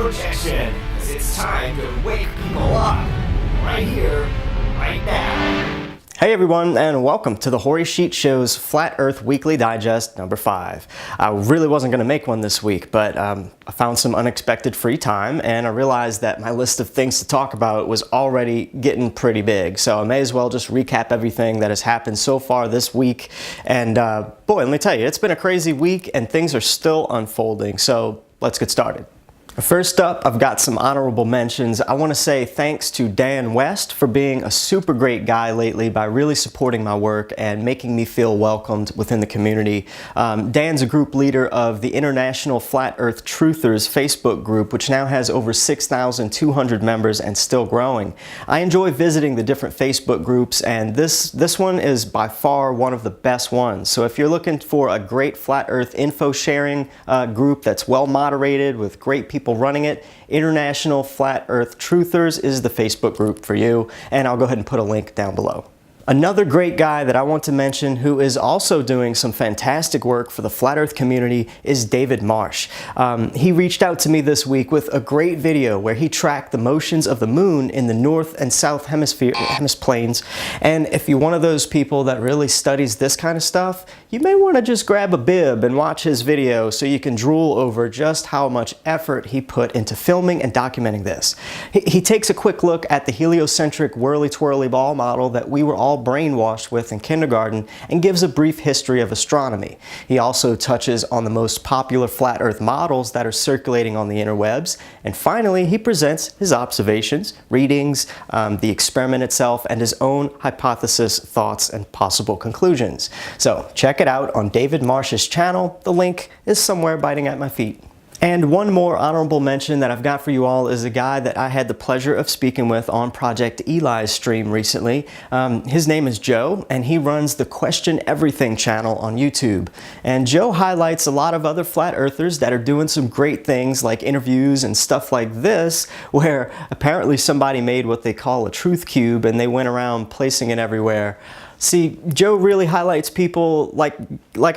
projection, 'cause it's time to wake people up. Right here, right now. Hey everyone, and welcome to the Horry Sheet Show's Flat Earth Weekly Digest number 5. I really wasn't going to make one this week, but I found some unexpected free time, and I realized that my list of things to talk about was already getting pretty big. So I may as well just recap everything that has happened so far this week. And boy, let me tell you, it's been a crazy week, and things are still unfolding. So let's get started. First up, I've got some honorable mentions. I want to say thanks to Dan West for being a super great guy lately by really supporting my work and making me feel welcomed within the community. Dan's a group leader of the International Flat Earth Truthers Facebook group, which now has over 6,200 members and still growing. I enjoy visiting the different Facebook groups, and this one is by far one of the best ones. So if you're looking for a great Flat Earth info sharing group that's well moderated with great people running it, International Flat Earth Truthers is the Facebook group for you, and I'll go ahead and put a link down below. Another great guy that I want to mention who is also doing some fantastic work for the Flat Earth community is David Marsh. He reached out to me this week with a great video where he tracked the motions of the moon in the north and south hemiplanes. And if you're one of those people that really studies this kind of stuff, you may want to just grab a bib and watch his video so you can drool over just how much effort he put into filming and documenting this. He takes a quick look at the heliocentric whirly-twirly ball model that we were all brainwashed with in kindergarten and gives a brief history of astronomy. He also touches on the most popular flat earth models that are circulating on the interwebs, and finally he presents his observations, readings, the experiment itself, and his own hypothesis, thoughts, and possible conclusions. So check it out on David Marsh's channel. The link is somewhere biting at my feet. And one more honorable mention that I've got for you all is a guy that I had the pleasure of speaking with on Project E.L.I.'s stream recently. His name is Joe, and he runs the Question Everything channel on YouTube. And Joe highlights a lot of other flat earthers that are doing some great things like interviews and stuff like this, where apparently somebody made what they call a truth cube and they went around placing it everywhere. See, Joe really highlights people like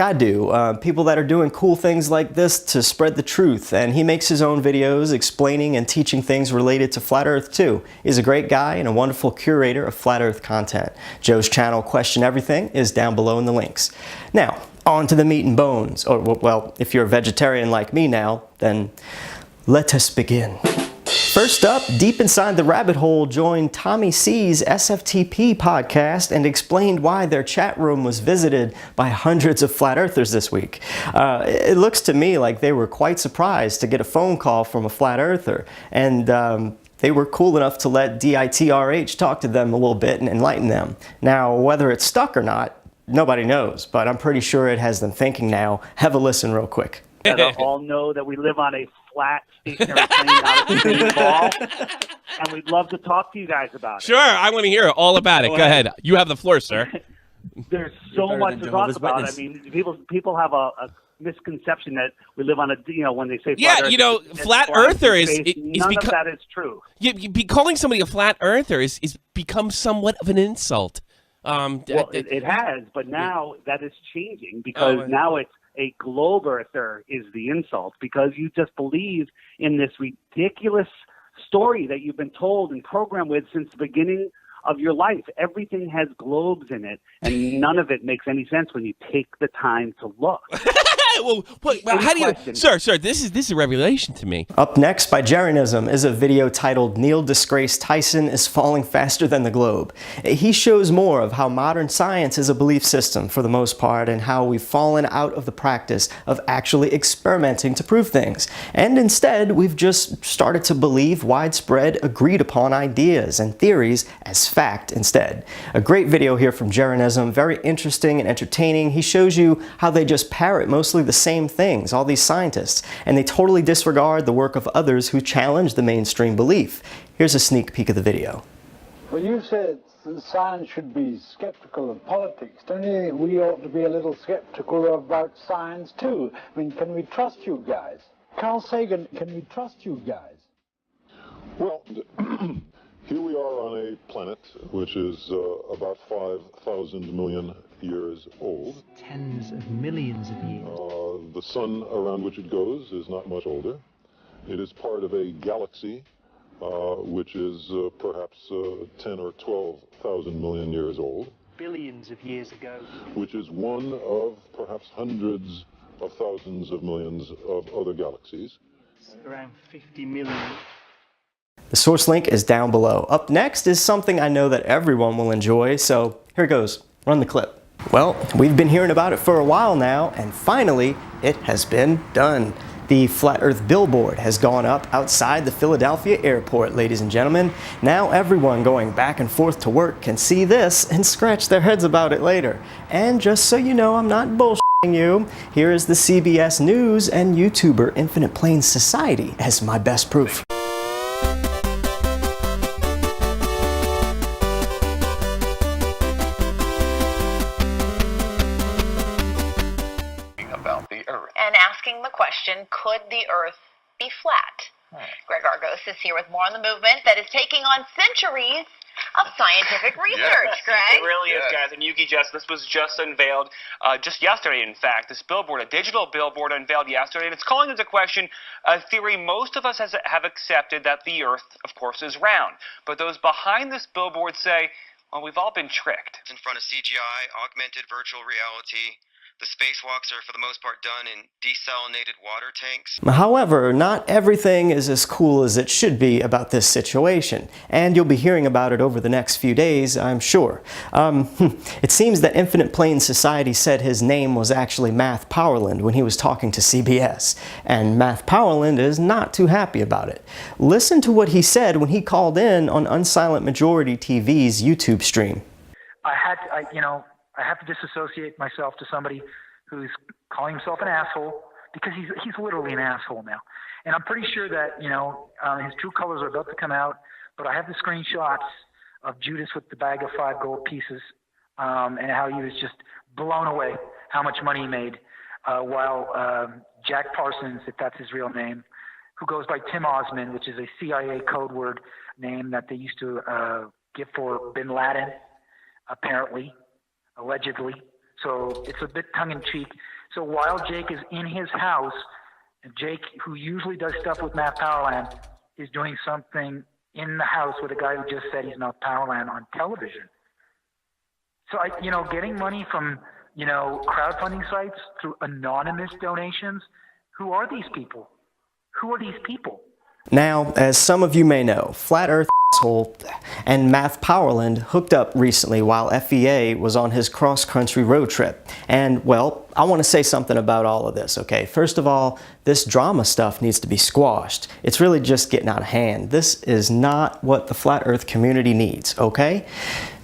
I do, people that are doing cool things like this to spread the truth, and he makes his own videos explaining and teaching things related to Flat Earth too. He's a great guy and a wonderful curator of Flat Earth content. Joe's channel, Question Everything, is down below in the links. Now, on to the meat and bones, or well, if you're a vegetarian like me now, then let us begin. First up, deep inside the rabbit hole, joined Tommy C's SFTP podcast and explained why their chat room was visited by hundreds of flat earthers this week. It looks to me like they were quite surprised to get a phone call from a flat earther, and they were cool enough to let DITRH talk to them a little bit and enlighten them. Now, whether it's stuck or not, nobody knows, but I'm pretty sure it has them thinking now. Have a listen real quick. All know that we live on a flat stationary plane out of the ball, and we'd love to talk to you guys about it. Sure, I want to hear all about it. Go ahead. You have the floor, sir. There's so much to talk about. I mean, people have a misconception that we live on a, when they say flat earth, flat earther is none of that is true. Calling somebody a flat earther is become somewhat of an insult. It has, but now that is changing because now it's a globe earther is the insult because you just believe in this ridiculous story that you've been told and programmed with since the beginning of your life. Everything has globes in it, and none of it makes any sense when you take the time to look. How do you, sir? This is a revelation to me. Up next by Jeranism is a video titled "Neil Disgrace Tyson is Falling Faster Than the Globe." He shows more of how modern science is a belief system for the most part, and how we've fallen out of the practice of actually experimenting to prove things. And instead, we've just started to believe widespread, agreed upon ideas and theories as fact instead. A great video here from Jeranism, very interesting and entertaining. He shows you how they just parrot mostly the same things, all these scientists, and they totally disregard the work of others who challenge the mainstream belief. Here's a sneak peek of the video. Well, you said science should be skeptical of politics. Don't you think we ought to be a little skeptical about science too? I mean, can we trust you guys? Carl Sagan, can we trust you guys? Well, here we are on a planet which is about 5,000 million years old. Tens of millions of years. The sun around which it goes is not much older. It is part of a galaxy, which is perhaps 10 or 12,000 million years old. Billions of years ago. Which is one of perhaps hundreds of thousands of millions of other galaxies. Around 50 million. The source link is down below. Up next is something I know that everyone will enjoy, so here it goes. Run the clip. Well, we've been hearing about it for a while now, and finally, it has been done. The Flat Earth Billboard has gone up outside the Philadelphia airport, ladies and gentlemen. Now everyone going back and forth to work can see this and scratch their heads about it later. And just so you know I'm not bullshitting you, here is the CBS News and YouTuber Infinite Plains Society as my best proof. The question, could the Earth be flat? Greg Argos is here with more on the movement that is taking on centuries of scientific research, Greg. It really is, guys. And Yuki, this was just unveiled just yesterday, in fact. This billboard, a digital billboard unveiled yesterday, and it's calling into question a theory most of us have accepted, that the Earth, of course, is round. But those behind this billboard say, well, we've all been tricked. In front of CGI, augmented virtual reality. The spacewalks are, for the most part, done in desalinated water tanks. However, not everything is as cool as it should be about this situation, and you'll be hearing about it over the next few days, I'm sure. It seems that Infinite Plains Society said his name was actually Math Powerland when he was talking to CBS, and Math Powerland is not too happy about it. Listen to what he said when he called in on Unsilent Majority TV's YouTube stream. I have to disassociate myself to somebody who's calling himself an asshole, because he's literally an asshole now. And I'm pretty sure that, his true colors are about to come out, but I have the screenshots of Judas with the bag of 5 gold pieces, and how he was just blown away how much money he made, while Jack Parsons, if that's his real name, who goes by Tim Osman, which is a CIA code word name that they used to give for Bin Laden, apparently, allegedly. So it's a bit tongue-in-cheek. So while Jake is in his house, and Jake, who usually does stuff with Matt Powerland, is doing something in the house with a guy who just said he's not Powerland on television. So, getting money from, crowdfunding sites through anonymous donations, who are these people? Who are these people? Now, as some of you may know, Flat Earth and Math Powerland hooked up recently while FEA was on his cross-country road trip. And, well, I want to say something about all of this, okay? First of all, this drama stuff needs to be squashed. It's really just getting out of hand. This is not what the Flat Earth community needs, okay?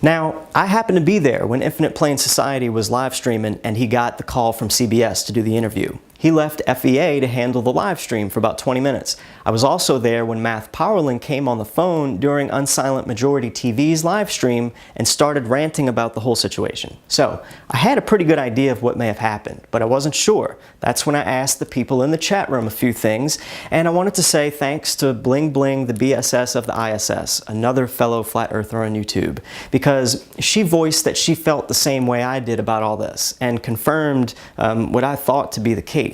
Now, I happened to be there when Infinite Plains Society was live streaming and he got the call from CBS to do the interview. He left FEA to handle the live stream for about 20 minutes. I was also there when Math Powerland came on the phone during Unsilent Majority TV's live stream and started ranting about the whole situation. So, I had a pretty good idea of what may have happened, but I wasn't sure. That's when I asked the people in the chat room a few things, and I wanted to say thanks to Bling Bling, the BSS of the ISS, another fellow flat earther on YouTube, because she voiced that she felt the same way I did about all this, and confirmed what I thought to be the case.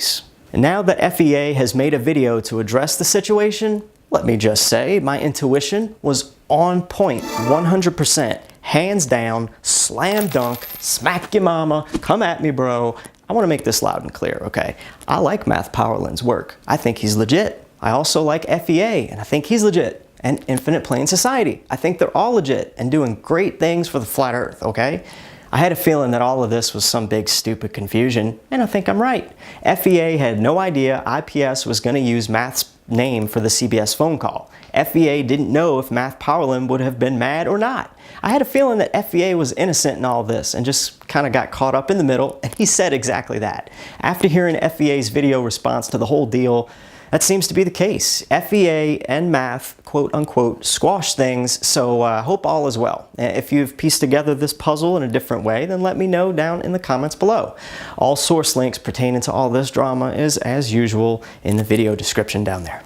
And now that FEA has made a video to address the situation, let me just say my intuition was on point, 100%, hands down, slam dunk, smack your mama, come at me bro. I want to make this loud and clear, okay? I like Math Powerland's work. I think he's legit. I also like FEA, and I think he's legit. And Infinite Plains Society. I think they're all legit and doing great things for the flat earth, okay? I had a feeling that all of this was some big stupid confusion, and I think I'm right. FEA had no idea IPS was going to use Math's name for the CBS phone call. FEA didn't know if Math Powerland would have been mad or not. I had a feeling that FEA was innocent in all this and just kind of got caught up in the middle, and he said exactly that. After hearing FEA's video response to the whole deal, that seems to be the case. FEA and Math, quote unquote, squash things, so I hope all is well. If you've pieced together this puzzle in a different way, then let me know down in the comments below. All source links pertaining to all this drama is, as usual, in the video description down there.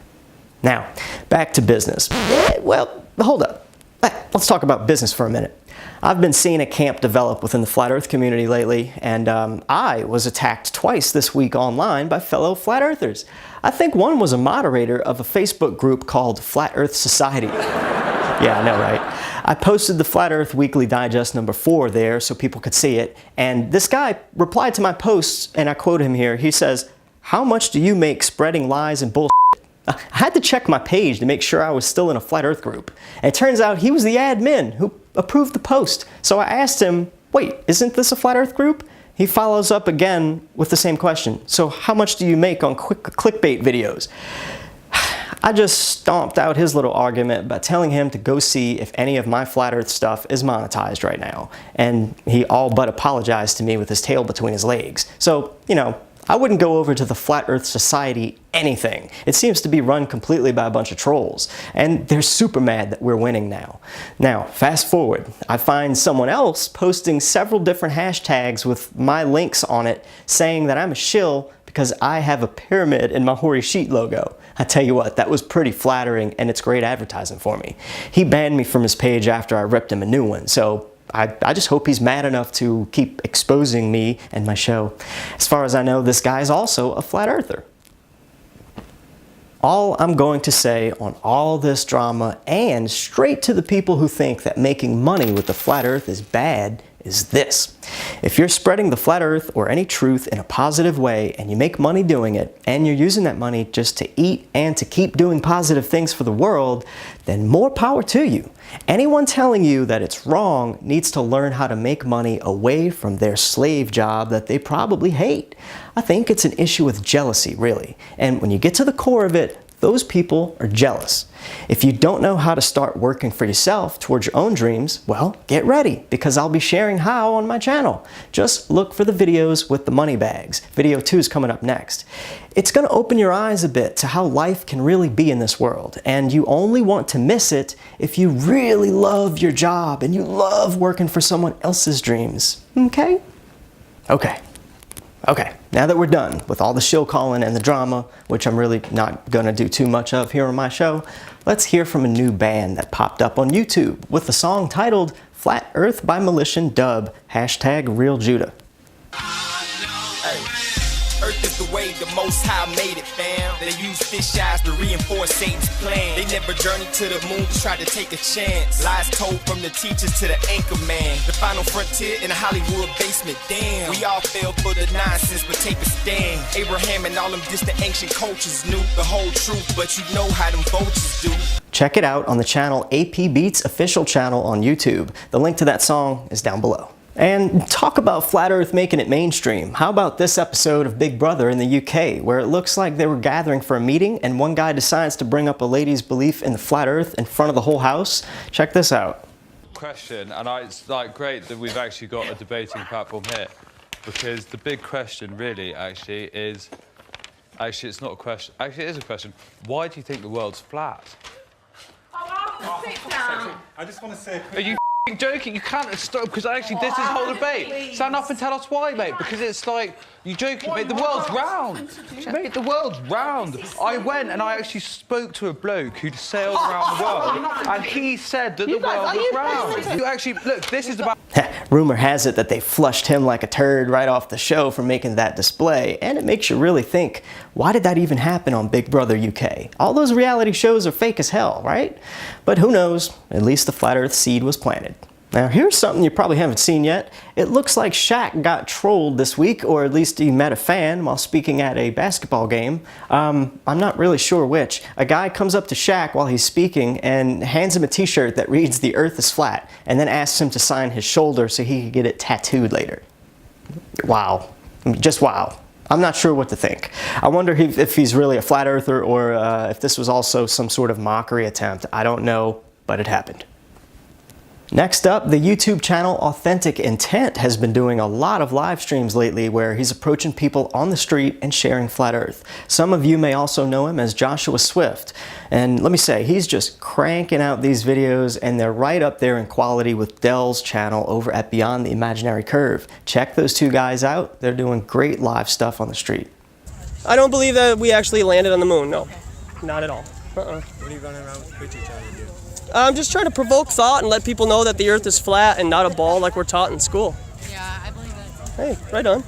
Now, back to business. Well, hold up. Let's talk about business for a minute. I've been seeing a camp develop within the Flat Earth community lately, and I was attacked twice this week online by fellow Flat Earthers. I think one was a moderator of a Facebook group called Flat Earth Society. Yeah, I know, right? I posted the Flat Earth Weekly Digest number 4 there so people could see it, and this guy replied to my posts, and I quote him here. He says, "How much do you make spreading lies and bullshit?" I had to check my page to make sure I was still in a Flat Earth group. And it turns out he was the admin who approved the post. So I asked him, wait, isn't this a Flat Earth group? He follows up again with the same question. So how much do you make on clickbait videos? I just stomped out his little argument by telling him to go see if any of my Flat Earth stuff is monetized right now. And he all but apologized to me with his tail between his legs. So, you know, I wouldn't go over to the Flat Earth Society anything. It seems to be run completely by a bunch of trolls, and they're super mad that we're winning now. Now, fast forward, I find someone else posting several different hashtags with my links on it saying that I'm a shill because I have a pyramid in my Horry Sheet logo. I tell you what, that was pretty flattering, and it's great advertising for me. He banned me from his page after I ripped him a new one, so I just hope he's mad enough to keep exposing me and my show. As far as I know, this guy is also a Flat Earther. All I'm going to say on all this drama, and straight to the people who think that making money with the Flat Earth is bad, is this. If you're spreading the Flat Earth or any truth in a positive way and you make money doing it, and you're using that money just to eat and to keep doing positive things for the world, then more power to you. Anyone telling you that it's wrong needs to learn how to make money away from their slave job that they probably hate. I think it's an issue with jealousy, really. And when you get to the core of it, those people are jealous. If you don't know how to start working for yourself towards your own dreams, well, get ready, because I'll be sharing how on my channel. Just look for the videos with the money bags. Video 2 is coming up next. It's going to open your eyes a bit to how life can really be in this world, and you only want to miss it if you really love your job and you love working for someone else's dreams. Okay? Okay, now that we're done with all the shill calling and the drama, which I'm really not going to do too much of here on my show, let's hear from a new band that popped up on YouTube with a song titled Flat Earth by Militia Dub, #RealJudah. Earth is the way the Most High made it, fam. They use fish eyes to reinforce Satan's plan. They never journeyed to the moon to try to take a chance. Lies told from the teachers to the anchor man. The final frontier in a Hollywood basement. Damn, we all fell for the nonsense, but take a stand. Abraham and all them distant ancient cultures knew the whole truth, but you know how them vultures do. Check it out on the channel AP Beats official channel on YouTube. The link to that song is down below. And talk about Flat Earth making it mainstream. How about this episode of Big Brother in the UK, where it looks like they were gathering for a meeting and one guy decides to bring up a lady's belief in the Flat Earth in front of the whole house? Check this out. Question, and it's like great that we've actually got a debating platform here, because the big question really actually is, it's not a question, actually it is a question. Why do you think the world's flat? Sit down. I just want to say... Are you joking? You can't stop, because actually this is the whole debate. Please. Stand up and tell us why, mate, because it's like, you joking, mate, the world's round. Mate, the world's round. I went and I actually spoke to a bloke who'd sailed around the world, and he said that the world was round. You actually, look, this is about... Rumor has it that they flushed him like a turd right off the show for making that display, and it makes you really think, why did that even happen on Big Brother UK? All those reality shows are fake as hell, right? But who knows, at least the Flat Earth seed was planted. Now here's something you probably haven't seen yet. It looks like Shaq got trolled this week, or at least he met a fan while speaking at a basketball game. I'm not really sure which. A guy comes up to Shaq while he's speaking and hands him a t-shirt that reads "The Earth is flat," and then asks him to sign his shoulder so he could get it tattooed later. Wow. Just wow. I'm not sure what to think. I wonder if he's really a flat earther, or if this was also some sort of mockery attempt. I don't know, but it happened. Next up, the YouTube channel Authentic Intent has been doing a lot of live streams lately where he's approaching people on the street and sharing Flat Earth. Some of you may also know him as Joshua Swift. And let me say, he's just cranking out these videos, and they're right up there in quality with Dell's channel over at Beyond the Imaginary Curve. Check those two guys out. They're doing great live stuff on the street. I don't believe that we actually landed on the moon, no. Not at all. What are you running around with pictures trying to do? I'm just trying to provoke thought and let people know that the Earth is flat and not a ball like we're taught in school. Yeah, I believe that. Hey, right on.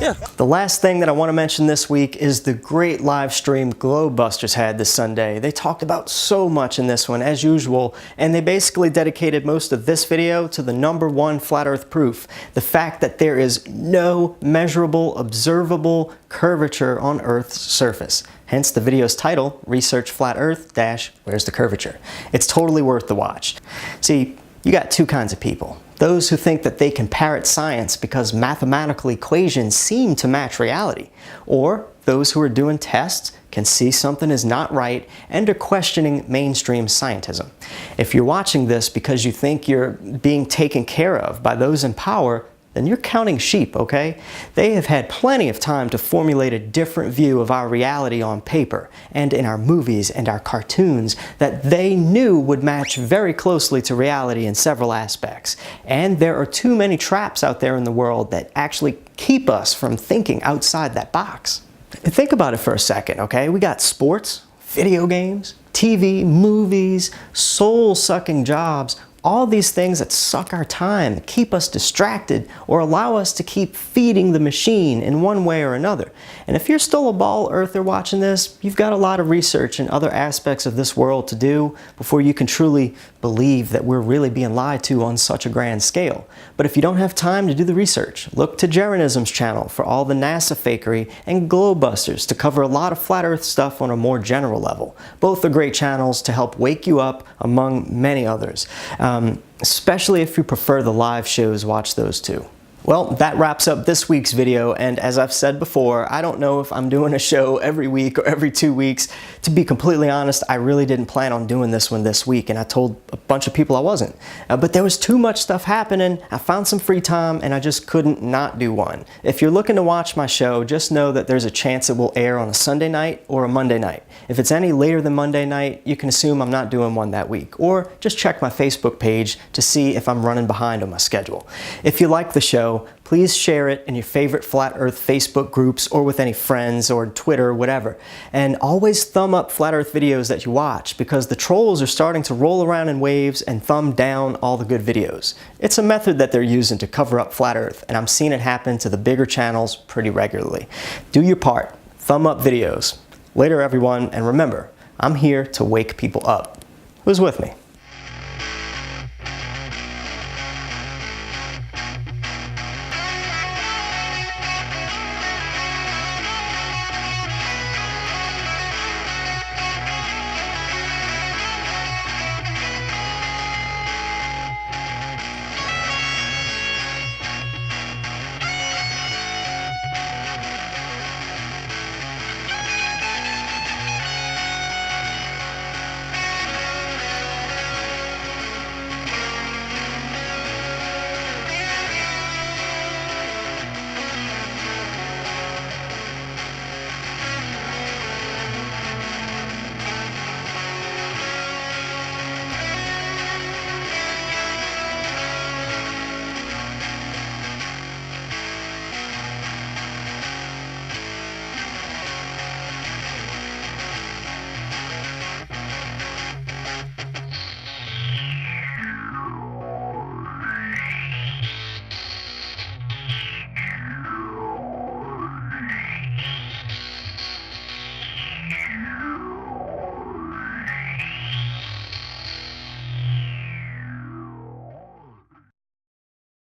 Yeah. The last thing that I want to mention this week is the great live stream Globebusters had this Sunday. They talked about so much in this one, as usual, and they basically dedicated most of this video to the #1 flat Earth proof, the fact that there is no measurable, observable curvature on Earth's surface. Hence the video's title, Research Flat Earth - Where's the Curvature? It's totally worth the watch. See, you got two kinds of people. Those who think that they can parrot science because mathematical equations seem to match reality, or those who are doing tests, can see something is not right, and are questioning mainstream scientism. If you're watching this because you think you're being taken care of by those in power, then you're counting sheep, okay? They have had plenty of time to formulate a different view of our reality on paper and in our movies and our cartoons that they knew would match very closely to reality in several aspects. And there are too many traps out there in the world that actually keep us from thinking outside that box. Think about it for a second, okay? We got sports, video games, TV, movies, soul-sucking jobs, all these things that suck our time, keep us distracted, or allow us to keep feeding the machine in one way or another. And if you're still a ball earther watching this, you've got a lot of research in other aspects of this world to do before you can truly believe that we're really being lied to on such a grand scale. But if you don't have time to do the research, look to Jeranism's channel for all the NASA fakery and Globebusters to cover a lot of flat Earth stuff on a more general level. Both are great channels to help wake you up, among many others. Especially if you prefer the live shows, watch those too. Well, that wraps up this week's video, and as I've said before, I don't know if I'm doing a show every week or every 2 weeks. To be completely honest, I really didn't plan on doing this one this week, and I told a bunch of people I wasn't. But there was too much stuff happening, I found some free time, and I just couldn't not do one. If you're looking to watch my show, just know that there's a chance it will air on a Sunday night or a Monday night. If it's any later than Monday night, you can assume I'm not doing one that week, or just check my Facebook page to see if I'm running behind on my schedule. If you like the show, please share it in your favorite Flat Earth Facebook groups or with any friends or Twitter or whatever. And always thumb up Flat Earth videos that you watch, because the trolls are starting to roll around in waves and thumb down all the good videos. It's a method that they're using to cover up Flat Earth, and I'm seeing it happen to the bigger channels pretty regularly. Do your part. Thumb up videos. Later everyone, and remember, I'm here to wake people up. Who's with me?